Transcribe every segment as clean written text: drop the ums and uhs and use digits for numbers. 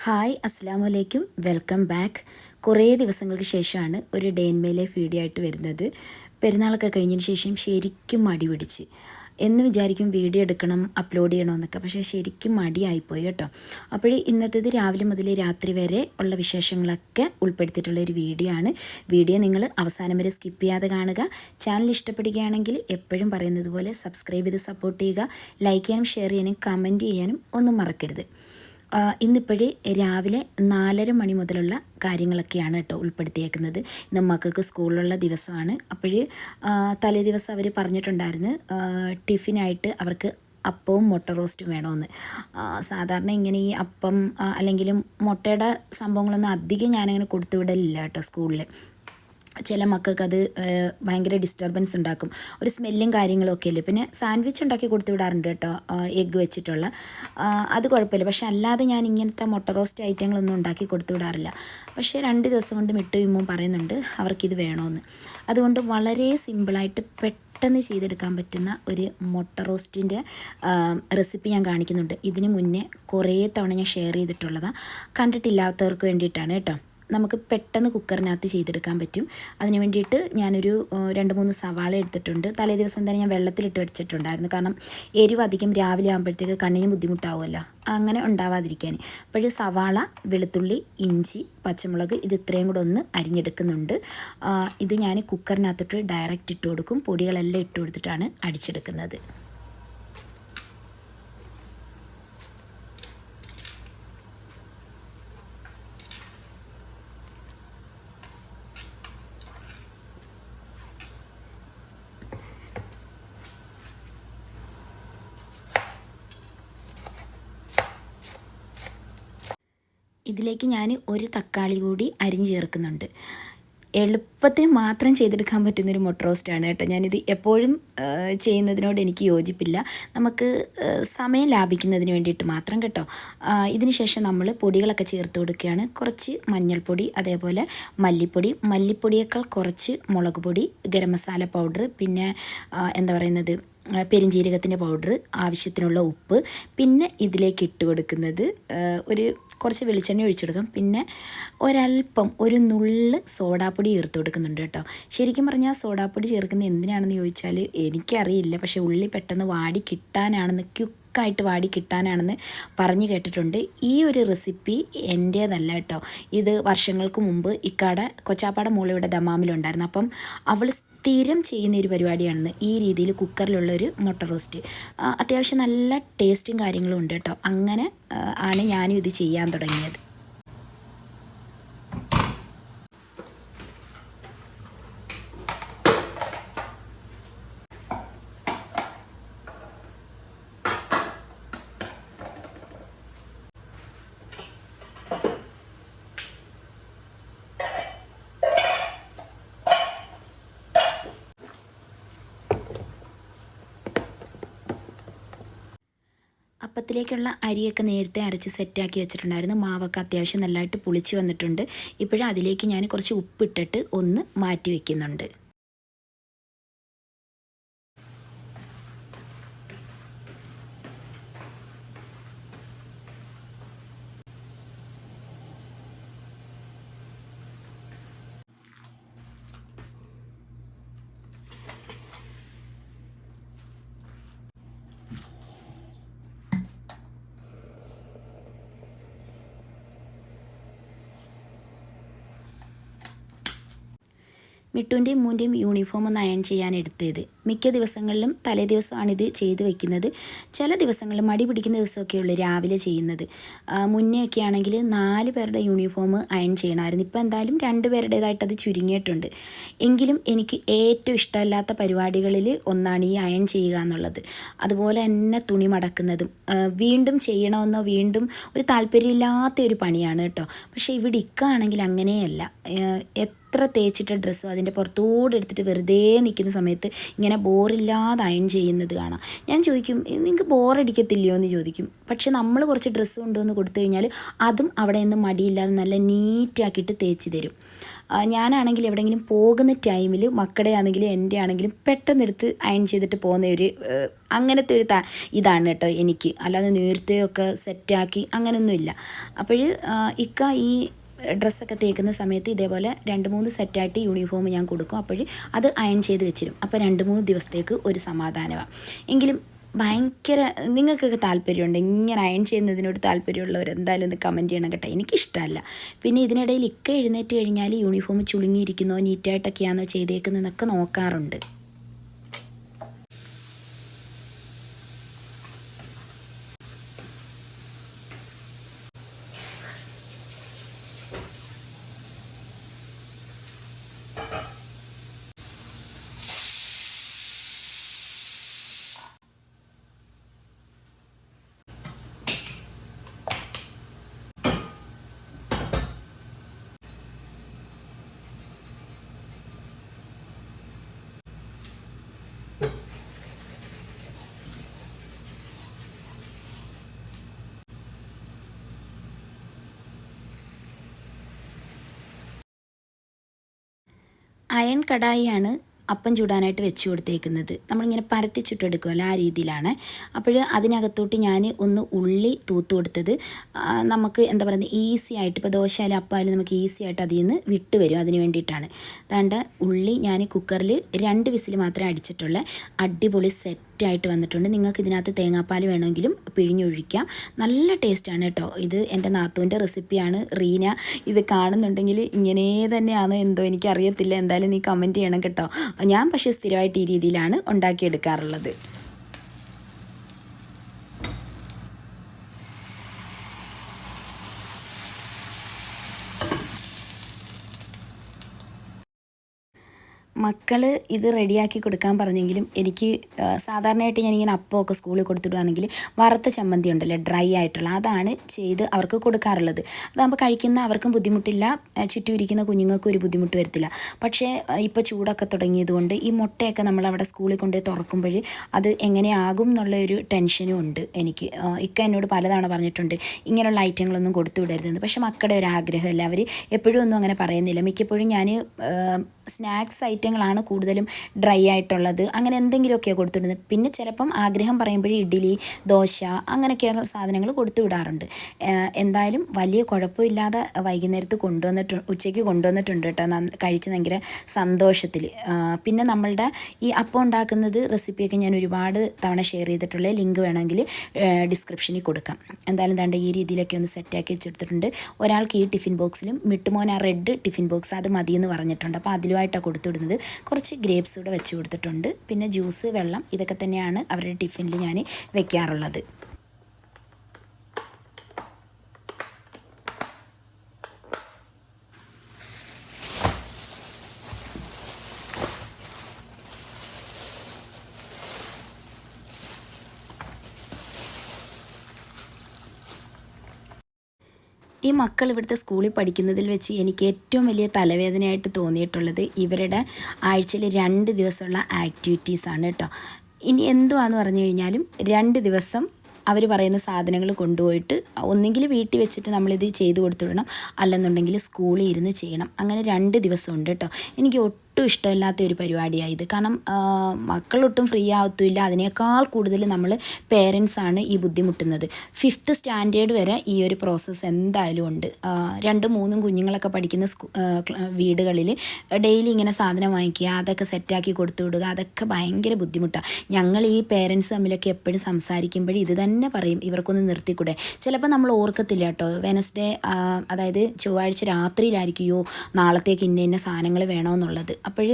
Hi അസ്സാം വലൈക്കും welcome back. കുറേ ദിവസങ്ങൾക്ക് ശേഷമാണ് ഒരു day in my life video ആയിട്ട് വരുന്നത്. പെരുന്നാളൊക്കെ കഴിഞ്ഞതിന് ശേഷം ശരിക്കും മടി പിടിച്ച് എന്ന് വിചാരിക്കും വീഡിയോ എടുക്കണം അപ്ലോഡ് ചെയ്യണമെന്നൊക്കെ, പക്ഷേ ശരിക്കും മടിയായിപ്പോയി കേട്ടോ. അപ്പോൾ ഇന്നത്തേത് രാവിലെ മുതൽ രാത്രി വരെ ഉള്ള വിശേഷങ്ങളൊക്കെ ഉൾപ്പെടുത്തിയിട്ടുള്ളൊരു വീഡിയോ ആണ്. വീഡിയോ നിങ്ങൾ അവസാനം വരെ സ്കിപ്പ് ചെയ്യാതെ കാണുക. ചാനൽ ഇഷ്ടപ്പെടുകയാണെങ്കിൽ എപ്പോഴും പറയുന്നത് പോലെ സബ്സ്ക്രൈബ് ചെയ്ത് സപ്പോർട്ട് ചെയ്യുക. ലൈക്ക് ചെയ്യാനും ഷെയർ ചെയ്യാനും കമൻറ്റ് ചെയ്യാനും ഒന്നും മറക്കരുത്. ഇന്നിപ്പോഴേ രാവിലെ 4:30 മണി മുതലുള്ള കാര്യങ്ങളൊക്കെയാണ് കേട്ടോ ഉൾപ്പെടുത്തിയേക്കുന്നത്. ഇന്ന് മക്കൾക്ക് സ്കൂളിലുള്ള ദിവസമാണ്. തലേ ദിവസം അവർ പറഞ്ഞിട്ടുണ്ടായിരുന്നു ടിഫിനായിട്ട് അവർക്ക് അപ്പവും മുട്ട റോസ്റ്റും വേണമെന്ന്. സാധാരണ ഇങ്ങനെ ഈ അപ്പം അല്ലെങ്കിലും മുട്ടയുടെ സംഭവങ്ങളൊന്നും അധികം ഞാനങ്ങനെ കൊടുത്തുവിടലില്ല കേട്ടോ സ്കൂളിൽ. ചില മക്കൾക്കത് ഭയങ്കര ഡിസ്റ്റർബൻസ് ഉണ്ടാക്കും, ഒരു സ്മെല്ലും കാര്യങ്ങളൊക്കെ അല്ലേ. പിന്നെ സാൻഡ്വിച്ച് ഉണ്ടാക്കി കൊടുത്തു വിടാറുണ്ട് കേട്ടോ, എഗ്ഗ് വെച്ചിട്ടുള്ള, അത് കുഴപ്പമില്ല. പക്ഷെ അല്ലാതെ ഞാൻ ഇങ്ങനത്തെ മുട്ട റോസ്റ്റ് ഐറ്റങ്ങളൊന്നും ഉണ്ടാക്കി കൊടുത്തു വിടാറില്ല. പക്ഷേ 2 ദിവസം കൊണ്ട് മിട്ടു ഇമ്മും പറയുന്നുണ്ട് അവർക്കിത് വേണമെന്ന്. അതുകൊണ്ട് വളരെ സിമ്പിളായിട്ട് പെട്ടെന്ന് ചെയ്തെടുക്കാൻ പറ്റുന്ന ഒരു മുട്ട റോസ്റ്റിൻ്റെ റെസിപ്പി ഞാൻ കാണിക്കുന്നുണ്ട്. ഇതിന് മുന്നേ കുറേ തവണ ഞാൻ ഷെയർ ചെയ്തിട്ടുള്ളതാണ്, കണ്ടിട്ടില്ലാത്തവർക്ക് വേണ്ടിയിട്ടാണ് കേട്ടോ. നമുക്ക് പെട്ടെന്ന് കുക്കറിനകത്ത് ചെയ്തെടുക്കാൻ പറ്റും. അതിന് വേണ്ടിയിട്ട് ഞാനൊരു 2-3 സവാള എടുത്തിട്ടുണ്ട്. തലേ ദിവസം തന്നെ ഞാൻ വെള്ളത്തിലിട്ട് വെച്ചിട്ടുണ്ടായിരുന്നു, കാരണം എരിവ് അധികം രാവിലെ ആകുമ്പോഴത്തേക്ക് കണ്ണിന് ബുദ്ധിമുട്ടാവുമല്ലോ, അങ്ങനെ ഉണ്ടാവാതിരിക്കാൻ. സവാള, വെളുത്തുള്ളി, ഇഞ്ചി, പച്ചമുളക് ഇത് ഇത്രയും കൂടെ ഒന്ന് അരിഞ്ഞെടുക്കുന്നുണ്ട്. ഇത് ഞാൻ കുക്കറിനകത്തിട്ട് ഡയറക്റ്റ് ഇട്ട് കൊടുക്കും. പൊടികളെല്ലാം ഇട്ട് കൊടുത്തിട്ടാണ് അടിച്ചെടുക്കുന്നത്. ഇതിലേക്ക് ഞാൻ ഒരു തക്കാളി കൂടി അരിഞ്ഞ് ചേർക്കുന്നുണ്ട്. എളുപ്പത്തിന് മാത്രം ചെയ്തെടുക്കാൻ പറ്റുന്നൊരു മുട്ട റോസ്റ്റാണ് കേട്ടോ. ഞാനിത് എപ്പോഴും ചെയ്യുന്നതിനോട് എനിക്ക് യോജിപ്പില്ല. നമുക്ക് സമയം ലാഭിക്കുന്നതിന് വേണ്ടിയിട്ട് മാത്രം കേട്ടോ. ഇതിന് ശേഷം നമ്മൾ പൊടികളൊക്കെ ചേർത്ത് കൊടുക്കുകയാണ്. കുറച്ച് മഞ്ഞൾപ്പൊടി, അതേപോലെ മല്ലിപ്പൊടിയേക്കാൾ കുറച്ച് മുളക് പൊടി, ഗരം മസാല പൗഡർ, പിന്നെ പെരിഞ്ജീരകത്തിൻ്റെ പൗഡർ, ആവശ്യത്തിനുള്ള ഉപ്പ്, പിന്നെ ഇതിലേക്ക് ഇട്ട് കൊടുക്കുന്നത് കുറച്ച് വെളിച്ചെണ്ണ ഒഴിച്ചെടുക്കാം. പിന്നെ ഒരു നുള്ള് സോഡാപ്പൊടി ചേർത്ത് കൊടുക്കുന്നുണ്ട് കേട്ടോ. ശരിക്കും പറഞ്ഞാൽ സോഡാപ്പൊടി ചേർക്കുന്നത് എന്തിനാണെന്ന് ചോദിച്ചാൽ എനിക്കറിയില്ല, പക്ഷേ ഉള്ളി പെട്ടെന്ന് ക്യുക്കായിട്ട് വാടി കിട്ടാനാണെന്ന് പറഞ്ഞു കേട്ടിട്ടുണ്ട്. ഈ ഒരു റെസിപ്പി എൻ്റേതല്ല കേട്ടോ. ഇത് വർഷങ്ങൾക്ക് മുമ്പ് ഇക്കാടെ കൊച്ചാപ്പാടെ മോളിവിടെ ദമാമിലുണ്ടായിരുന്നു. അപ്പം അവൾ സ്ഥിരം ചെയ്യുന്ന ഒരു പരിപാടിയാണ് ഈ രീതിയിൽ കുക്കറിലുള്ളൊരു മുട്ട റോസ്റ്റ്. അത്യാവശ്യം നല്ല ടേസ്റ്റും കാര്യങ്ങളും ഉണ്ട് കേട്ടോ. അങ്ങനെ ആണ് ഞാനും ഇത് ചെയ്യാൻ തുടങ്ങിയത്. അപ്പത്തിലേക്കുള്ള അരിയൊക്കെ നേരത്തെ അരച്ച് സെറ്റാക്കി വെച്ചിട്ടുണ്ടായിരുന്നു. മാവൊക്കെ അത്യാവശ്യം നല്ലതായിട്ട് പുളിച്ച് വന്നിട്ടുണ്ട്. അതിലേക്ക് ഞാൻ കുറച്ച് ഉപ്പിട്ടിട്ട് ഒന്ന് മാറ്റി വയ്ക്കുന്നുണ്ട്. മിട്ടുവിൻ്റെയും മൂൻ്റെയും യൂണിഫോം ഒന്ന് അയൺ ചെയ്യാൻ എടുത്തത്. മിക്ക ദിവസങ്ങളിലും തലേ ദിവസമാണിത് ചെയ്ത് വെക്കുന്നത്. ചില ദിവസങ്ങളിൽ മടി പിടിക്കുന്ന ദിവസമൊക്കെ ഉള്ളൂ രാവിലെ ചെയ്യുന്നത്. മുന്നേ ഒക്കെ ആണെങ്കിൽ 4 പേരുടെ യൂണിഫോം അയൺ ചെയ്യണമായിരുന്നു. ഇപ്പോൾ എന്തായാലും 2 പേരുടേതായിട്ട് അത് ചുരുങ്ങിയിട്ടുണ്ട്. എങ്കിലും എനിക്ക് ഏറ്റവും ഇഷ്ടമല്ലാത്ത പരിപാടികളിൽ ഒന്നാണ് ഈ അയൺ ചെയ്യുക എന്നുള്ളത്. അതുപോലെ തന്നെ തുണി മടക്കുന്നതും വീണ്ടും ചെയ്യണമെന്നോ വീണ്ടും ഒരു താല്പര്യമില്ലാത്ത ഒരു പണിയാണ് കേട്ടോ. പക്ഷേ ഇവിടെ ഇക്കാണെങ്കിൽ അങ്ങനെയല്ല. എത്ര തേച്ചിട്ട ഡ്രസ്സും അതിൻ്റെ പുറത്തോടെ എടുത്തിട്ട് വെറുതെ നിൽക്കുന്ന സമയത്ത് ഇങ്ങനെ ബോറില്ലാതെ അയൺ ചെയ്യുന്നത് കാണാം. ഞാൻ ചോദിക്കും, നിങ്ങൾക്ക് ബോറടിക്കത്തില്ലയോ എന്ന് ചോദിക്കും. പക്ഷെ നമ്മൾ കുറച്ച് ഡ്രസ്സ് കൊണ്ടുവന്ന് കൊടുത്തു കഴിഞ്ഞാൽ അതും അവിടെ നിന്ന് മടിയില്ലാതെ നല്ല നീറ്റാക്കിയിട്ട് തേച്ച് തരും. ഞാനാണെങ്കിൽ എവിടെയെങ്കിലും പോകുന്ന ടൈമിൽ മക്കളുടെ ആണെങ്കിലും എൻ്റെ ആണെങ്കിലും പെട്ടെന്നെടുത്ത് അയൺ ചെയ്തിട്ട് പോകുന്ന ഒരു അങ്ങനത്തെ ഒരു ഇതാണ് കേട്ടോ എനിക്ക്. അല്ലാതെ നേരത്തെയൊക്കെ സെറ്റാക്കി അങ്ങനെയൊന്നുമില്ല. അപ്പോൾ ഇക്ക ഈ ഡ്രസ്സൊക്കെ തേക്കുന്ന സമയത്ത് ഇതേപോലെ 2-3 സെറ്റായിട്ട് യൂണിഫോം ഞാൻ കൊടുക്കും. അപ്പോൾ അത് അയൺ ചെയ്ത് വെച്ചിരും. അപ്പോൾ 2-3 ദിവസത്തേക്ക് ഒരു സമാധാനമാണ്. എങ്കിലും ഭയങ്കര നിങ്ങൾക്കൊക്കെ താല്പര്യമുണ്ട് ഇങ്ങനെ അയൺ ചെയ്യുന്നതിനോട് താല്പര്യമുള്ളവർ എന്തായാലും ഒന്ന് കമൻറ്റ് ചെയ്യണം കേട്ടോ. എനിക്കിഷ്ടമല്ല. പിന്നെ ഇതിനിടയിൽ ഇക്ക എഴുന്നേറ്റ് കഴിഞ്ഞാൽ യൂണിഫോം ചുളുങ്ങിയിരിക്കുന്നോ നീറ്റായിട്ടൊക്കെയാണോ ചെയ്തേക്കുന്നതെന്നൊക്കെ നോക്കാറുണ്ട്. അയൺ കടായിയാണ് അപ്പം ചൂടാനായിട്ട് വെച്ച് കൊടുത്തേക്കുന്നത്. നമ്മളിങ്ങനെ പരത്തി ചുട്ടെടുക്കുമല്ലോ ആ രീതിയിലാണ്. അപ്പോൾ അതിനകത്തോട്ട് ഞാൻ ഒന്ന് ഉള്ളി തൂത്ത് കൊടുത്തത് നമുക്ക് എന്താ പറയുന്നത് ഈസി ആയിട്ട്, ഇപ്പോൾ ദോശയായാലും അപ്പമായാലും നമുക്ക് ഈസി ആയിട്ട് അതിൽ നിന്ന് വിട്ട് വരും. അതിന് വേണ്ടിയിട്ടാണ്. അതാണ്ട് ഉള്ളി ഞാൻ കുക്കറിൽ 2 വിസിൽ മാത്രമേ അടിച്ചിട്ടുള്ളൂ. അടിപൊളി സെറ്റായിട്ട് വന്നിട്ടുണ്ട്. നിങ്ങൾക്ക് ഇതിനകത്ത് തേങ്ങാപ്പാൽ വേണമെങ്കിലും പിഴിഞ്ഞൊഴിക്കാം. നല്ല ടേസ്റ്റാണ് കേട്ടോ. ഇത് എൻ്റെ നാത്തൂൻ്റെ റെസിപ്പിയാണ്. റീന ഇത് കാണുന്നുണ്ടെങ്കിൽ ഇങ്ങനെ തന്നെയാണോ എന്തോ എനിക്കറിയത്തില്ല. എന്തായാലും നീ കമൻറ്റ് ചെയ്യണം കേട്ടോ. ഞാൻ പക്ഷേ സ്ഥിരമായിട്ട് ഈ രീതിയിലാണ് ഉണ്ടാക്കിയെടുക്കാറുള്ളത്. മക്കൾ ഇത് റെഡിയാക്കി കൊടുക്കാൻ പറഞ്ഞെങ്കിലും എനിക്ക് സാധാരണയായിട്ട് ഞാനിങ്ങനെ അപ്പമൊക്കെ സ്കൂളിൽ കൊടുത്തിടുകയാണെങ്കിൽ വറുത്ത ചമ്മന്തി ഉണ്ടല്ലോ, ഡ്രൈ ആയിട്ടുള്ള, അതാണ് ചെയ്ത് അവർക്ക് കൊടുക്കാറുള്ളത്. അതാകുമ്പോൾ കഴിക്കുന്ന അവർക്കും ബുദ്ധിമുട്ടില്ല, ചുറ്റും ഇരിക്കുന്ന കുഞ്ഞുങ്ങൾക്കും ഒരു ബുദ്ധിമുട്ട് വരത്തില്ല. പക്ഷേ ഇപ്പോൾ ചൂടൊക്കെ തുടങ്ങിയതുകൊണ്ട് ഈ മുട്ടയൊക്കെ നമ്മളവിടെ സ്കൂളിൽ കൊണ്ടുപോയി തുറക്കുമ്പോൾ അത് എങ്ങനെയാകും എന്നുള്ളൊരു ടെൻഷനും ഉണ്ട് എനിക്ക്. ഇക്ക എന്നോട് പലതവണ പറഞ്ഞിട്ടുണ്ട് ഇങ്ങനെയുള്ള ഐറ്റങ്ങളൊന്നും കൊടുത്തു വിടരുതെന്ന്. പക്ഷേ മക്കളുടെ ഒരു ആഗ്രഹമല്ല, അവർ എപ്പോഴും ഒന്നും അങ്ങനെ പറയുന്നില്ല. മിക്കപ്പോഴും ഞാൻ സ്നാക്സ് ഐറ്റങ്ങളാണ് കൂടുതലും ഡ്രൈ ആയിട്ടുള്ളത്, അങ്ങനെ എന്തെങ്കിലുമൊക്കെയാണ് കൊടുത്തുവിടുന്നത്. പിന്നെ ചിലപ്പം ആഗ്രഹം പറയുമ്പോൾ ഇഡ്ഡലി, ദോശ അങ്ങനെയൊക്കെയുള്ള സാധനങ്ങൾ കൊടുത്തു വിടാറുണ്ട്. എന്തായാലും വലിയ കുഴപ്പമില്ലാതെ വൈകുന്നേരത്ത് ഉച്ചയ്ക്ക് കൊണ്ടുവന്നിട്ടുണ്ട് കേട്ടോ. കഴിച്ച് ഭയങ്കര സന്തോഷത്തിൽ. പിന്നെ നമ്മളുടെ ഈ അപ്പം ഉണ്ടാക്കുന്നത് റെസിപ്പിയൊക്കെ ഞാൻ ഒരുപാട് തവണ ഷെയർ ചെയ്തിട്ടുള്ള ലിങ്ക് വേണമെങ്കിൽ ഡിസ്ക്രിപ്ഷനിൽ കൊടുക്കാം. എന്തായാലും ദാണ്ട് ഈ രീതിയിലൊക്കെ ഒന്ന് സെറ്റാക്കി വെച്ചെടുത്തിട്ടുണ്ട്. ഒരാൾക്ക് ഈ ടിഫിൻ ബോക്സിലും മിട്ടുമോൻ ആ റെഡ് ടിഫിൻ ബോക്സ് അത് മതിയെന്ന് പറഞ്ഞിട്ടുണ്ട്. അപ്പോൾ അതിലുമായിട്ടാണ് കൊടുത്തുവിടുന്നത്. കുറച്ച് ഗ്രേപ്സ് കൂടെ വെച്ച് കൊടുത്തിട്ടുണ്ട്. പിന്നെ ജ്യൂസ്, വെള്ളം, ഇതൊക്കെ തന്നെയാണ് അവരുടെ ടിഫിനിൽ ഞാൻ വെക്കാറുള്ളത്. ഈ മക്കൾ ഇവിടുത്തെ സ്കൂളിൽ പഠിക്കുന്നതിൽ വെച്ച് എനിക്ക് ഏറ്റവും വലിയ തലവേദനയായിട്ട് തോന്നിയിട്ടുള്ളത് ഇവരുടെ ആഴ്ചയിൽ 2 ദിവസമുള്ള ആക്ടിവിറ്റീസാണ് കേട്ടോ. ഇനി എന്തുവാന്ന് പറഞ്ഞു കഴിഞ്ഞാലും 2 ദിവസം അവർ പറയുന്ന സാധനങ്ങൾ കൊണ്ടുപോയിട്ട് ഒന്നെങ്കിൽ വീട്ടിൽ വെച്ചിട്ട് നമ്മളിത് ചെയ്ത് കൊടുത്തുവിടണം, അല്ലെന്നുണ്ടെങ്കിൽ സ്കൂളിൽ ഇരുന്ന് ചെയ്യണം. അങ്ങനെ 2 ദിവസമുണ്ട് കേട്ടോ. എനിക്ക് ഒട്ടും ഇഷ്ടമില്ലാത്ത ഒരു പരിപാടിയാണ് ഇത്. കാരണം മക്കളൊട്ടും ഫ്രീ ആവത്തുമില്ല. അതിനേക്കാൾ കൂടുതൽ നമ്മൾ പേരൻസാണ് ഈ ബുദ്ധിമുട്ടുന്നത്. 5th സ്റ്റാൻഡേർഡ് വരെ ഈ ഒരു പ്രോസസ്സ് എന്തായാലും ഉണ്ട്. 2-3 കുഞ്ഞുങ്ങളൊക്കെ പഠിക്കുന്ന വീടുകളിൽ ഡെയിലി ഇങ്ങനെ സാധനം വാങ്ങിക്കുക, അതൊക്കെ സെറ്റാക്കി കൊടുത്തു വിടുക, അതൊക്കെ ഭയങ്കര ബുദ്ധിമുട്ടാണ്. ഞങ്ങൾ ഈ പേരൻസ് തമ്മിലൊക്കെ എപ്പോഴും സംസാരിക്കുമ്പോഴും ഇത് തന്നെ പറയും, ഇവർക്കൊന്ന് നിർത്തിക്കൂടെ. ചിലപ്പോൾ നമ്മൾ ഓർക്കത്തില്ല കേട്ടോ. വെനസ്ഡേ അതായത് ചൊവ്വാഴ്ച രാത്രിയിലായിരിക്കുമോ നാളത്തേക്ക് ഇന്ന സാധനങ്ങൾ വേണമെന്നുള്ളത്. അപ്പോൾ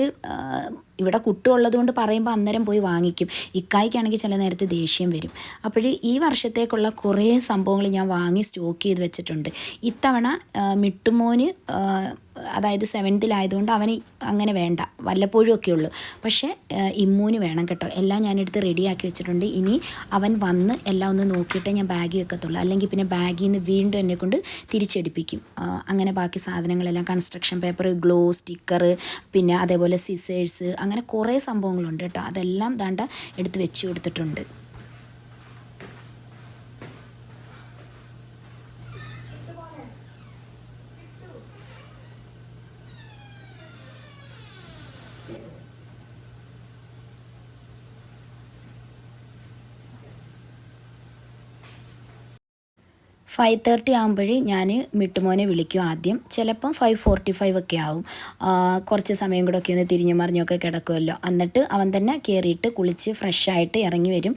ഇവിടെ കുട്ടുള്ളത് കൊണ്ട് പറയുമ്പോൾ അന്നേരം പോയി വാങ്ങിക്കും. ഇക്കായ്ക്കാണെങ്കിൽ ചില നേരത്ത് ദേഷ്യം വരും. അപ്പോൾ ഈ വർഷത്തേക്കുള്ള കുറേ സംഭവങ്ങൾ ഞാൻ വാങ്ങി സ്റ്റോക്ക് ചെയ്ത് വെച്ചിട്ടുണ്ട്. ഇത്തവണ മിട്ടുമോന് അതായത് 7th ആയതുകൊണ്ട് അവന് അങ്ങനെ വേണ്ട, വല്ലപ്പോഴും ഒക്കെ ഉള്ളൂ. പക്ഷേ ഇമ്മൂന് വേണം കേട്ടോ. എല്ലാം ഞാനെടുത്ത് റെഡിയാക്കി വെച്ചിട്ടുണ്ട്. ഇനി അവൻ വന്ന് എല്ലാം ഒന്ന് നോക്കിയിട്ടേ ഞാൻ ബാഗിൽ വെക്കത്തുള്ളൂ. അല്ലെങ്കിൽ പിന്നെ ബാഗിൽ നിന്ന് വീണ്ടും എന്നെക്കൊണ്ട് തിരിച്ചെടുപ്പിക്കും. അങ്ങനെ ബാക്കി സാധനങ്ങളെല്ലാം കൺസ്ട്രക്ഷൻ പേപ്പർ, ഗ്ലോ, സ്റ്റിക്കർ, പിന്നെ അതേപോലെ സിസേഴ്സ്, അങ്ങനെ കുറേ സംഭവങ്ങളുണ്ട് കേട്ടോ. അതെല്ലാം ദാണ്ട എടുത്ത് വെച്ച് കൊടുത്തിട്ടുണ്ട്. ഫൈവ് 5:30 ആകുമ്പോഴേ ഞാൻ മിട്ടുമോനെ വിളിക്കും ആദ്യം. ചിലപ്പം 5:45 ഒക്കെ ആവും. കുറച്ച് സമയം കൂടെ ഒക്കെ ഒന്ന് തിരിഞ്ഞു മറിഞ്ഞൊക്കെ കിടക്കുമല്ലോ. എന്നിട്ട് അവൻ തന്നെ കയറിയിട്ട് കുളിച്ച് ഫ്രഷായിട്ട് ഇറങ്ങി വരും,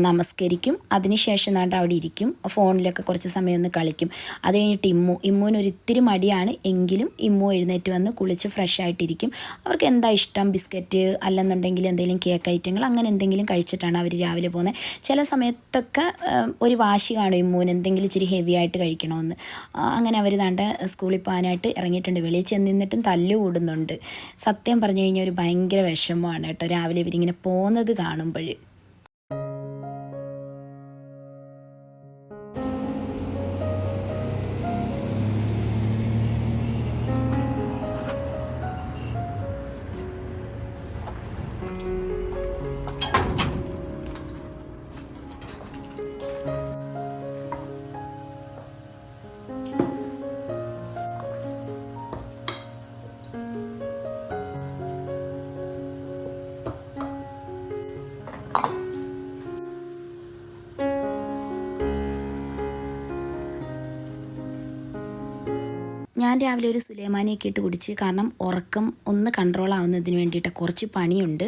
നമസ്കരിക്കും. അതിനുശേഷം നാണ്ട് അവിടെ ഇരിക്കും, ഫോണിലൊക്കെ കുറച്ച് സമയം ഒന്ന് കളിക്കും. അത് കഴിഞ്ഞിട്ട് ഇമ്മുവിനൊരു ഇത്തിരി മടിയാണ്, എങ്കിലും ഇമ്മു എഴുന്നേറ്റ് വന്ന് കുളിച്ച് ഫ്രഷായിട്ടിരിക്കും. അവർക്ക് എന്താ ഇഷ്ടം, ബിസ്ക്കറ്റ് അല്ലെന്നുണ്ടെങ്കിൽ എന്തെങ്കിലും കേക്ക് ഐറ്റങ്ങൾ അങ്ങനെ എന്തെങ്കിലും കഴിച്ചിട്ടാണ് അവർ രാവിലെ പോകുന്നത്. ചില സമയത്തൊക്കെ ഒരു വാശി കാണും ഇമ്മുവിന് എന്തെങ്കിലും ഇച്ചിരി ഹെവി ആയിട്ട് കഴിക്കണമെന്ന്. അങ്ങനെ അവർ ദാണ്ട സ്കൂളിൽ പോകാനായിട്ട് ഇറങ്ങിയിട്ടുണ്ട്. വെളിയിൽ ചെന്നിട്ടും തല്ലു കൂടുന്നുണ്ട്. സത്യം പറഞ്ഞു കഴിഞ്ഞാൽ ഒരു ഭയങ്കര വിഷമമാണ് കേട്ടോ രാവിലെ ഇവരിങ്ങനെ പോകുന്നത് കാണുമ്പോൾ. ഞാൻ രാവിലെ ഒരു സുലൈമാനിയൊക്കെ ഇട്ട് കുടിച്ച്, കാരണം ഉറക്കം ഒന്ന് കൺട്രോൾ ആവുന്നതിന് വേണ്ടിയിട്ട് കുറച്ച് പണിയുണ്ട്.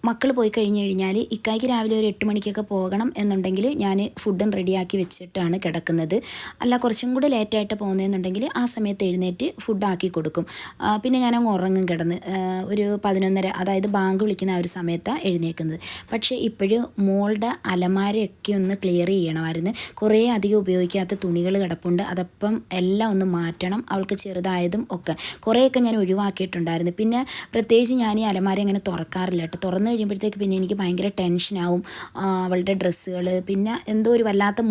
മക്കൾ പോയി കഴിഞ്ഞ് കഴിഞ്ഞാൽ ഇക്കായ്ക്ക് രാവിലെ ഒരു 8 മണിക്കൊക്കെ പോകണം എന്നുണ്ടെങ്കിൽ ഞാൻ ഫുഡും റെഡിയാക്കി വെച്ചിട്ടാണ് കിടക്കുന്നത്. അല്ല കുറച്ചും കൂടെ ലേറ്റായിട്ട് പോകുന്നതെന്നുണ്ടെങ്കിൽ ആ സമയത്ത് എഴുന്നേറ്റ് ഫുഡാക്കി കൊടുക്കും. പിന്നെ ഞാനങ്ങ് ഉറങ്ങും കിടന്ന്. ഒരു 11:30, അതായത് ബാങ്ക് വിളിക്കുന്ന ആ ഒരു സമയത്താണ് എഴുന്നേക്കുന്നത്. പക്ഷേ ഇപ്പോഴും മോളുടെ അലമാരയൊക്കെ ഒന്ന് ക്ലിയർ ചെയ്യണമായിരുന്നു. കുറേ അധികം ഉപയോഗിക്കാത്ത തുണികൾ കിടപ്പുണ്ട്. അതപ്പം എല്ലാം ഒന്ന് മാറ്റണം. അവൾക്ക് ചെറുതായതും ഒക്കെ കുറേയൊക്കെ ഞാൻ ഒഴിവാക്കിയിട്ടുണ്ടായിരുന്നു. പിന്നെ പ്രത്യേകിച്ച് ഞാൻ ഈ അലമാര അങ്ങനെ തുറക്കാറില്ല കേട്ടോ. തുറന്നു കഴിയുമ്പോഴത്തേക്ക് പിന്നെ എനിക്ക് ഭയങ്കര ടെൻഷനാവും. അവളുടെ ഡ്രസ്സുകൾ, പിന്നെ എന്തോ ഒരു വല്ലാത്ത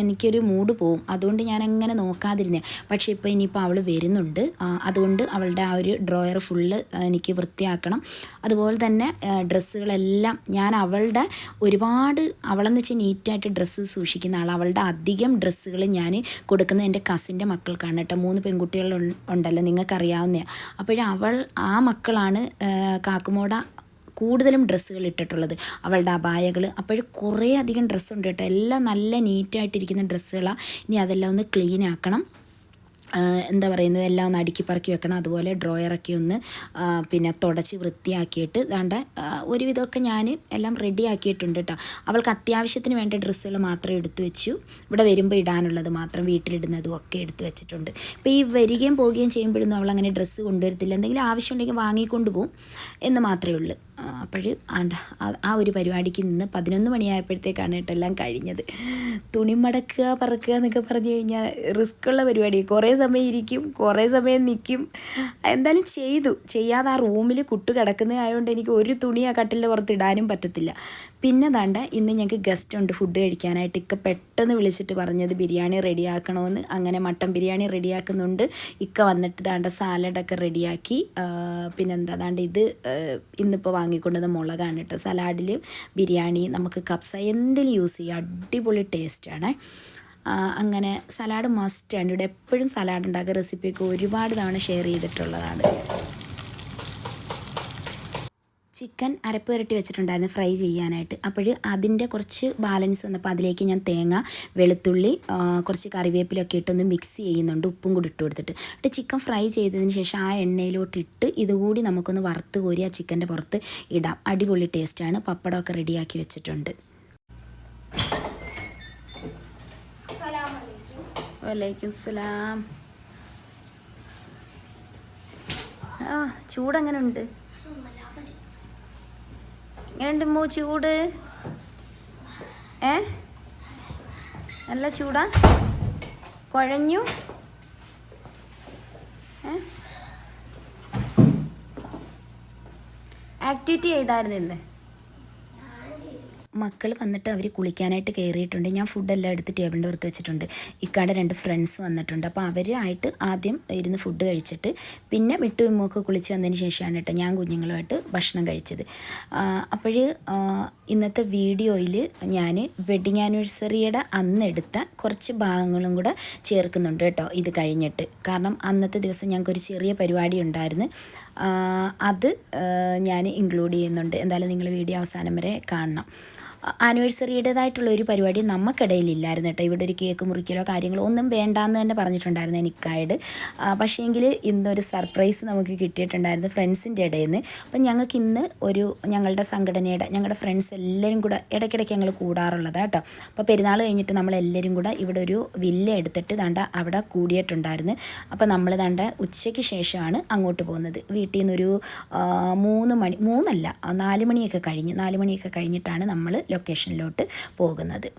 എനിക്കൊരു മൂഡ് പോവും. അതുകൊണ്ട് ഞാൻ അങ്ങനെ നോക്കാതിരുന്നേ. പക്ഷേ ഇപ്പോൾ ഇനിയിപ്പോൾ അവൾ വരുന്നുണ്ട്, അതുകൊണ്ട് അവളുടെ ആ ഒരു ഡ്രോയർ ഫുള്ള് എനിക്ക് വൃത്തിയാക്കണം. അതുപോലെ തന്നെ ഡ്രസ്സുകളെല്ലാം ഞാൻ അവളെന്ന് വെച്ചാൽ നീറ്റായിട്ട് ഡ്രസ്സ് സൂക്ഷിക്കുന്ന ആൾ. അവളുടെ അധികം ഡ്രസ്സുകൾ ഞാൻ കൊടുക്കുന്നത് എൻ്റെ കസിൻ്റെ മക്കൾക്കാണ് കേട്ടോ. 3 പെൺകുട്ടികൾ ഉണ്ടല്ലോ, നിങ്ങൾക്കറിയാവുന്നതാണ്. ആ മക്കളാണ് കാക്കുമോട കൂടുതലും ഡ്രസ്സുകൾ ഇട്ടിട്ടുള്ളത്, അവളുടെ അബായകൾ. കുറേ അധികം ഡ്രസ്സുണ്ട് കേട്ടോ. എല്ലാം നല്ല നീറ്റായിട്ടിരിക്കുന്ന ഡ്രസ്സുകളാണ്. ഇനി അതെല്ലാം ഒന്ന് ക്ലീൻ ആക്കണം. എന്താ പറയുന്നത്, എല്ലാം ഒന്ന് അടുക്കി പറക്കി വെക്കണം. അതുപോലെ ഡ്രോയറൊക്കെ ഒന്ന് പിന്നെ തുടച്ച് വൃത്തിയാക്കിയിട്ട് ദാണ്ട ഒരുവിധമൊക്കെ ഞാൻ എല്ലാം റെഡി ആക്കിയിട്ടുണ്ട് കേട്ടോ. അവൾക്ക് അത്യാവശ്യത്തിന് വേണ്ട ഡ്രസ്സുകൾ മാത്രമേ എടുത്തു വെച്ചു. ഇവിടെ വരുമ്പോൾ ഇടാനുള്ളത് മാത്രം, വീട്ടിലിടുന്നതും ഒക്കെ എടുത്തു വെച്ചിട്ടുണ്ട്. ഇപ്പോൾ ഈ വരികയും പോവുകയും ചെയ്യുമ്പോഴൊന്നും അവൾ അങ്ങനെ ഡ്രസ്സ് കൊണ്ടുവരത്തില്ല. എന്തെങ്കിലും ആവശ്യമുണ്ടെങ്കിൽ വാങ്ങിക്കൊണ്ട് പോകും എന്ന് മാത്രമേ ഉള്ളൂ. ആ ഒരു പരിപാടിക്ക് നിന്ന് 11 മണിയായപ്പോഴത്തേക്കാണ് കേട്ടോ എല്ലാം കഴിഞ്ഞത്. തുണി മടക്കുക, പറക്കുക എന്നൊക്കെ പറഞ്ഞു കഴിഞ്ഞാൽ റിസ്ക്കുള്ള പരിപാടി. കുറേ സമയം ഇരിക്കും, കുറേ സമയം നിൽക്കും. എന്തായാലും ചെയ്യാതെ ആ റൂമിൽ കുട്ടു കിടക്കുന്നതായതുകൊണ്ട് എനിക്ക് ഒരു തുണി ആ കട്ടിലിൻ്റെ പുറത്ത് ഇടാനും പറ്റത്തില്ല. പിന്നെ ദാണ്ട ഇന്ന് ഞങ്ങൾക്ക് ഗസ്റ്റ് ഉണ്ട് ഫുഡ് കഴിക്കാനായിട്ട്. ഇക്ക പെട്ടെന്ന് വിളിച്ചിട്ട് പറഞ്ഞത് ബിരിയാണി റെഡിയാക്കണമെന്ന്. അങ്ങനെ മട്ടൻ ബിരിയാണി റെഡിയാക്കുന്നുണ്ട്. ഇക്ക വന്നിട്ട് ദാണ്ട സാലഡൊക്കെ റെഡിയാക്കി. പിന്നെന്താ ദാണ്ട് ഇത് ഇന്നിപ്പോൾ വാങ്ങിക്കൊണ്ടുവന്ന മുളകാണ് കേട്ടോ. സലാഡിൽ ബിരിയാണി, നമുക്ക് കപ്സ എന്തെങ്കിലും യൂസ് ചെയ്യാം, അടിപൊളി ടേസ്റ്റാണ്. അങ്ങനെ സലാഡ് മസ്റ്റാണ്. ഇവിടെ എപ്പോഴും സലാഡ് ഉണ്ടാക്കുക, റെസിപ്പിയൊക്കെ ഒരുപാട് തവണ ഷെയർ ചെയ്തിട്ടുള്ളതാണ്. ചിക്കൻ അരപ്പ് പുരട്ടി വെച്ചിട്ടുണ്ടായിരുന്നു ഫ്രൈ ചെയ്യാനായിട്ട്. അതിൻ്റെ കുറച്ച് ബാലൻസ് വന്നപ്പോൾ അതിലേക്ക് ഞാൻ തേങ്ങ, വെളുത്തുള്ളി, കുറച്ച് കറിവേപ്പിലൊക്കെ ഇട്ടൊന്ന് മിക്സ് ചെയ്യുന്നുണ്ട്, ഉപ്പും കൂടി ഇട്ട് കൊടുത്തിട്ട്. ചിക്കൻ ഫ്രൈ ചെയ്തതിന് ശേഷം ആ എണ്ണയിലോട്ടിട്ട് ഇതുകൂടി നമുക്കൊന്ന് വറുത്ത് കോരി ആ ചിക്കൻ്റെ പുറത്ത് ഇടാം. അടിപൊളി ടേസ്റ്റാണ്. പപ്പടമൊക്കെ റെഡിയാക്കി വെച്ചിട്ടുണ്ട്. വലൈക്കും സലാം. ചൂടെങ്ങനെ ഉണ്ട്? എങ്ങനെയുണ്ട് മോ ചൂട്? നല്ല ചൂടാ? കുഴഞ്ഞു? ആക്ടിവിറ്റി ചെയ്തായിരുന്നു ഇന്ന്? മക്കൾ വന്നിട്ട് അവർ കുളിക്കാനായിട്ട് കയറിയിട്ടുണ്ട്. ഞാൻ ഫുഡെല്ലാം എടുത്ത് ടേബിളിൻ്റെ പുറത്ത് വെച്ചിട്ടുണ്ട്. ഇക്കാടെ 2 ഫ്രണ്ട്സ് വന്നിട്ടുണ്ട്. അപ്പോൾ അവരായിട്ട് ആദ്യം ഇരുന്ന് ഫുഡ് കഴിച്ചിട്ട് പിന്നെ വിട്ടു വിമ്മൊക്കെ കുളിച്ച് വന്നതിന് ശേഷമാണ് കേട്ടോ ഞാൻ കുഞ്ഞുങ്ങളുമായിട്ട് ഭക്ഷണം കഴിച്ചത്. അപ്പോൾ ഇന്നത്തെ വീഡിയോയിൽ ഞാൻ വെഡിങ് ആനിവേഴ്സറിയുടെ അന്നെടുത്ത കുറച്ച് ഭാഗങ്ങളും കൂടെ ചേർക്കുന്നുണ്ട് കേട്ടോ ഇത് കഴിഞ്ഞിട്ട്. കാരണം അന്നത്തെ ദിവസം ഞങ്ങൾക്കൊരു ചെറിയ പരിപാടി ഉണ്ടായിരുന്നു. അത് ഞാൻ ഇൻക്ലൂഡ് ചെയ്യുന്നുണ്ട്. എന്തായാലും നിങ്ങൾ വീഡിയോ അവസാനം വരെ കാണണം. ആനിവേഴ്സറിയുടേതായിട്ടുള്ള ഒരു പരിപാടി നമുക്കിടയിലില്ലായിരുന്നു കേട്ടോ. ഇവിടെ ഒരു കേക്ക് മുറിക്കലോ കാര്യങ്ങളോ ഒന്നും വേണ്ടാന്ന് തന്നെ പറഞ്ഞിട്ടുണ്ടായിരുന്നു എനിക്കായിട്ട്. പക്ഷേങ്കിൽ ഇന്നൊരു സർപ്രൈസ് നമുക്ക് കിട്ടിയിട്ടുണ്ടായിരുന്നു ഫ്രണ്ട്സിൻ്റെ ഇടയിൽ നിന്ന്. അപ്പം ഞങ്ങൾക്ക് ഇന്ന് ഞങ്ങളുടെ സംഘടനയുടെ ഞങ്ങളുടെ ഫ്രണ്ട്സ് എല്ലാവരും കൂടെ ഇടയ്ക്കിടയ്ക്ക് ഞങ്ങൾ കൂടാറുള്ളത് കേട്ടോ. അപ്പോൾ പെരുന്നാൾ കഴിഞ്ഞിട്ട് നമ്മളെല്ലാവരും കൂടെ ഇവിടെ ഒരു വില്ല എടുത്തിട്ട് അവിടെ കൂടിയിട്ടുണ്ടായിരുന്നു. അപ്പോൾ നമ്മൾ ഉച്ചയ്ക്ക് ശേഷമാണ് അങ്ങോട്ട് പോകുന്നത്. വീട്ടിൽ നിന്നൊരു 4 മണിയൊക്കെ കഴിഞ്ഞിട്ടാണ് നമ്മൾ ലൊക്കേഷനിലോട്ട് പോകുന്നത്.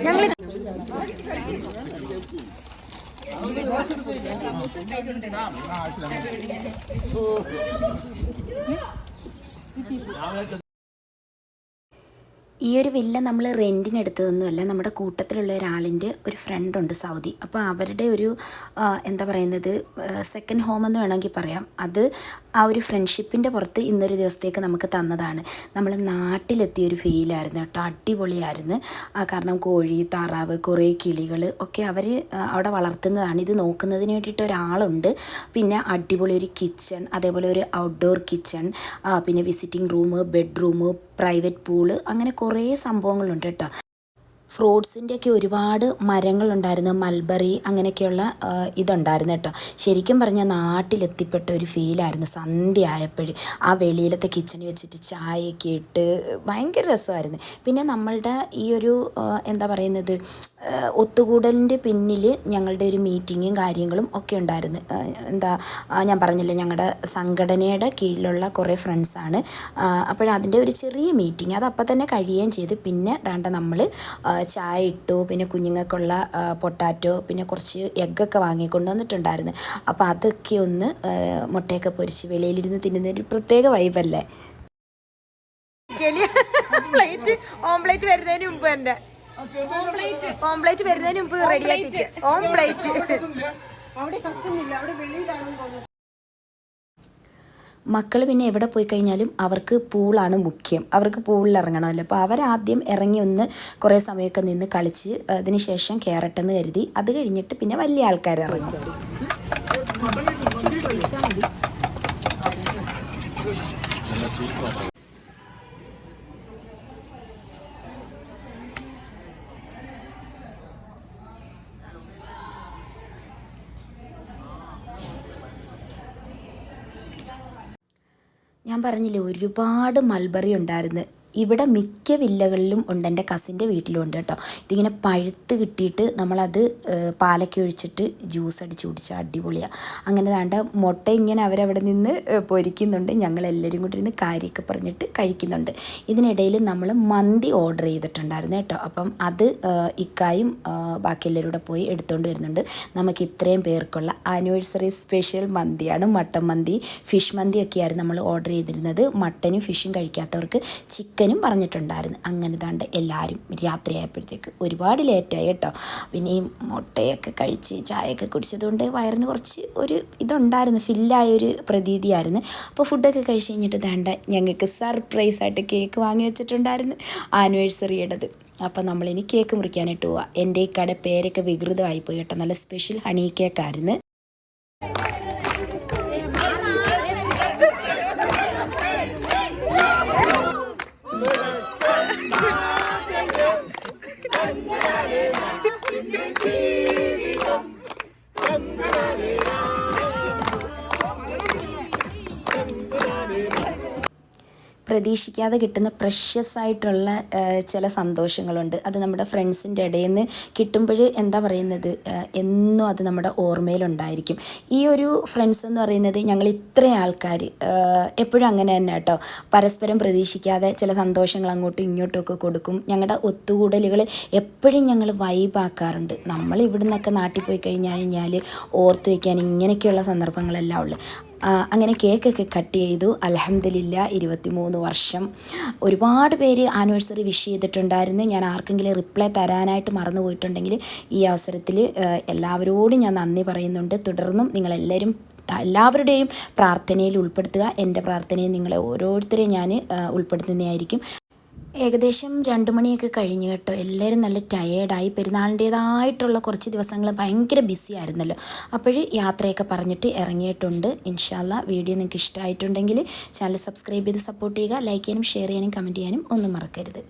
ഞങ്ങൾ ഈ ഒരു വില്ല നമ്മൾ റെൻറ്റിനെടുത്തതൊന്നുമല്ല. നമ്മുടെ കൂട്ടത്തിലുള്ള ഒരാളിൻ്റെ ഒരു ഫ്രണ്ടുണ്ട് സൗദി. അപ്പോൾ അവരുടെ ഒരു എന്താ പറയുന്നത് സെക്കൻഡ് ഹോം എന്ന് വേണമെങ്കിൽ പറയാം. അത് ആ ഒരു ഫ്രണ്ട്ഷിപ്പിൻ്റെ പുറത്ത് ഇന്നൊരു ദിവസത്തേക്ക് നമുക്ക് തന്നതാണ്. നമ്മൾ നാട്ടിലെത്തിയൊരു ഫീലായിരുന്നു കേട്ടോ. അടിപൊളിയായിരുന്നു. കാരണം കോഴി, താറാവ്, കുറേ കിളികൾ ഒക്കെ അവർ അവിടെ വളർത്തുന്നതാണ്. ഇത് നോക്കുന്നതിന് വേണ്ടിയിട്ട് ഒരാളുണ്ട്. പിന്നെ അടിപൊളി ഒരു കിച്ചൺ, അതേപോലെ ഒരു ഔട്ട്ഡോർ കിച്ചൺ, പിന്നെ visiting room, bedroom, private pool, അങ്ങനെ കുറേ സംഭവങ്ങളുണ്ട് കേട്ടോ. ഫ്രൂട്ട്സിൻ്റെയൊക്കെ ഒരുപാട് മരങ്ങളുണ്ടായിരുന്നു. മൽബറി അങ്ങനെയൊക്കെയുള്ള ഇതുണ്ടായിരുന്നു കേട്ടോ. ശരിക്കും പറഞ്ഞാൽ നാട്ടിലെത്തിപ്പെട്ട ഒരു ഫീലായിരുന്നു. സന്ധ്യ ആയപ്പോഴും ആ വെളിയിലത്തെ കിച്ചണിൽ വെച്ചിട്ട് ചായയൊക്കെ ഇട്ട് ഭയങ്കര രസമായിരുന്നു. പിന്നെ നമ്മളുടെ ഈ ഒരു എന്താ പറയുന്നത് ഒത്തുകൂടലിൻ്റെ പിന്നിൽ ഞങ്ങളുടെ ഒരു മീറ്റിങ്ങും കാര്യങ്ങളും ഒക്കെ ഉണ്ടായിരുന്നു. ഞാൻ പറഞ്ഞില്ലേ ഞങ്ങളുടെ സംഘടനയുടെ കീഴിലുള്ള കുറേ ഫ്രണ്ട്സാണ്. അപ്പോഴതിൻ്റെ ഒരു ചെറിയ മീറ്റിംഗ് അത് അപ്പം തന്നെ കഴിയുകയും ചെയ്ത്. പിന്നെ നമ്മൾ ചായ ഇട്ടു. പിന്നെ കുഞ്ഞുങ്ങൾക്കുള്ള പൊട്ടാറ്റോ, പിന്നെ കുറച്ച് എഗ്ഗൊക്കെ വാങ്ങിക്കൊണ്ട് വന്നിട്ടുണ്ടായിരുന്നു. അപ്പോൾ അതൊക്കെ ഒന്ന് മുട്ടയൊക്കെ പൊരിച്ച് വെളിയിലിരുന്ന് തിന്നുന്നൊരു പ്രത്യേക വൈബല്ലേ. ഓംപ്ലേറ്റ് വരുന്നതിന് മുമ്പ് തന്നെ റെഡിയാക്കി ഓംപ്ലേറ്റ് മക്കൾ പിന്നെ എവിടെ പോയി കഴിഞ്ഞാലും അവർക്ക് പൂളാണ് മുഖ്യം. അവർക്ക് പൂളിൽ ഇറങ്ങണമല്ലോ. അപ്പോൾ അവരാദ്യം ഇറങ്ങി ഒന്ന് കുറേ സമയമൊക്കെ നിന്ന് കളിച്ച് അതിന് ശേഷം കയറട്ടെന്ന് കരുതി. അത് കഴിഞ്ഞിട്ട് പിന്നെ വലിയ ആൾക്കാർ ഇറങ്ങും. ഞാൻ പറഞ്ഞില്ലേ ഒരുപാട് മൽബറി ഉണ്ടായിരുന്നു. ഇവിടെ മിക്ക വില്ലകളിലും ഉണ്ട്. എൻ്റെ കസിൻ്റെ വീട്ടിലും ഉണ്ട് കേട്ടോ. ഇതിങ്ങനെ പഴുത്ത് കിട്ടിയിട്ട് നമ്മളത് പാലൊക്കെ ഒഴിച്ചിട്ട് ജ്യൂസ് അടിച്ച് കുടിച്ചാൽ അടിപൊളിയാണ്. അങ്ങനെ മുട്ട ഇങ്ങനെ അവരവിടെ നിന്ന് പൊരിക്കുന്നുണ്ട്. ഞങ്ങളെല്ലാവരും കൂടി ഇരുന്ന് കാര്യമൊക്കെ പറഞ്ഞിട്ട് കഴിക്കുന്നുണ്ട്. ഇതിനിടയിൽ നമ്മൾ മന്തി ഓർഡർ ചെയ്തിട്ടുണ്ടായിരുന്നു കേട്ടോ. അപ്പം അത് ഇക്കായും ബാക്കി എല്ലാവരും കൂടെ പോയി എടുത്തുകൊണ്ട് വരുന്നുണ്ട്. നമുക്ക് ഇത്രയും പേർക്കുള്ള ആനിവേഴ്സറി സ്പെഷ്യൽ മന്തിയാണ്. മട്ടൻ മന്തി, ഫിഷ് മന്തിയൊക്കെയായിരുന്നു നമ്മൾ ഓർഡർ ചെയ്തിരുന്നത്. മട്ടനും ഫിഷും കഴിക്കാത്തവർക്ക് ചിക്കനും പറഞ്ഞിട്ടുണ്ടായിരുന്നു. അങ്ങനെ എല്ലാവരും രാത്രിയായപ്പോഴത്തേക്ക് ഒരുപാട് ലേറ്റായി കേട്ടോ. പിന്നെ ഈ മുട്ടയൊക്കെ കഴിച്ച് ചായയൊക്കെ കുടിച്ചതുകൊണ്ട് വയറിന് കുറച്ച് ഒരു ഇതുണ്ടായിരുന്നു, ഫില്ലായൊരു പ്രതീതിയായിരുന്നു. അപ്പോൾ ഫുഡൊക്കെ കഴിച്ച് കഴിഞ്ഞിട്ട് ഞങ്ങൾക്ക് സർപ്രൈസായിട്ട് കേക്ക് വാങ്ങി വെച്ചിട്ടുണ്ടായിരുന്നു ആനിവേഴ്സറിയുടേത്. അപ്പം നമ്മളിനി കേക്ക് മുറിക്കാനായിട്ട് പോവാം. എൻ്റെ ഈ കട പേരൊക്കെ വികൃതമായിപ്പോയി കേട്ടോ. നല്ല സ്പെഷ്യൽ ഹണി കേക്കായിരുന്നു. പ്രതീക്ഷിക്കാതെ കിട്ടുന്ന പ്രഷ്യസ് ആയിട്ടുള്ള ചില സന്തോഷങ്ങളുണ്ട്. അത് നമ്മുടെ ഫ്രണ്ട്സിൻ്റെ ഇടയിൽ നിന്ന് കിട്ടുമ്പോൾ എന്താ പറയുന്നത്, എന്നും അത് നമ്മുടെ ഓർമ്മയിലുണ്ടായിരിക്കും. ഈ ഒരു ഫ്രണ്ട്സ് എന്ന് പറയുന്നത് ഞങ്ങൾ ഇത്രയും ആൾക്കാർ എപ്പോഴും അങ്ങനെ തന്നെ കേട്ടോ, പരസ്പരം പ്രതീക്ഷിക്കാതെ ചില സന്തോഷങ്ങൾ അങ്ങോട്ടും ഇങ്ങോട്ടും ഒക്കെ കൊടുക്കും. ഞങ്ങളുടെ ഒത്തുകൂടലുകൾ എപ്പോഴും ഞങ്ങൾ വൈബാക്കാറുണ്ട്. നമ്മൾ ഇവിടെ നിന്നൊക്കെ നാട്ടിൽ പോയി കഴിഞ്ഞാൽ ഓർത്ത് വയ്ക്കാൻ ഇങ്ങനെയൊക്കെയുള്ള സന്ദർഭങ്ങളെല്ലാം ഉള്ളു. അങ്ങനെ കേക്കൊക്കെ കട്ട് ചെയ്തു. അൽഹംദുലില്ലാ 23 വർഷം. ഒരുപാട് പേര് ആനിവേഴ്സറി വിഷ് ചെയ്തിട്ടുണ്ടായിരുന്നു. ഞാൻ ആർക്കെങ്കിലും റിപ്ലൈ തരാനായിട്ട് മറന്നു പോയിട്ടുണ്ടെങ്കിൽ ഈ അവസരത്തിൽ എല്ലാവരോടും ഞാൻ നന്ദി പറയുന്നുണ്ട്. തുടർന്നും എല്ലാവരുടെയും പ്രാർത്ഥനയിൽ ഉൾപ്പെടുത്തുക. എൻ്റെ പ്രാർത്ഥനയിൽ നിങ്ങളെ ഓരോരുത്തരെയും ഞാൻ ഉൾപ്പെടുത്തുന്നതായിരിക്കും. ഏകദേശം 2 മണിയൊക്കെ കഴിഞ്ഞ് കേട്ടോ. എല്ലാവരും നല്ല ടയേർഡായി. പെരുന്നാളിൻ്റേതായിട്ടുള്ള കുറച്ച് ദിവസങ്ങൾ ഭയങ്കര ബിസി ആയിരുന്നല്ലോ. അപ്പോൾ യാത്രയൊക്കെ പറഞ്ഞിട്ട് ഇറങ്ങിയിട്ടുണ്ട്. ഇൻഷാ അല്ലാഹ് വീഡിയോ നിങ്ങൾക്ക് ഇഷ്ടമായിട്ടുണ്ടെങ്കിൽ ചാനൽ സബ്സ്ക്രൈബ് ചെയ്ത് സപ്പോർട്ട് ചെയ്യുക. ലൈക്ക് ചെയ്യാനും ഷെയർ ചെയ്യാനും കമൻറ്റ് ചെയ്യാനും ഒന്നും മറക്കരുത്.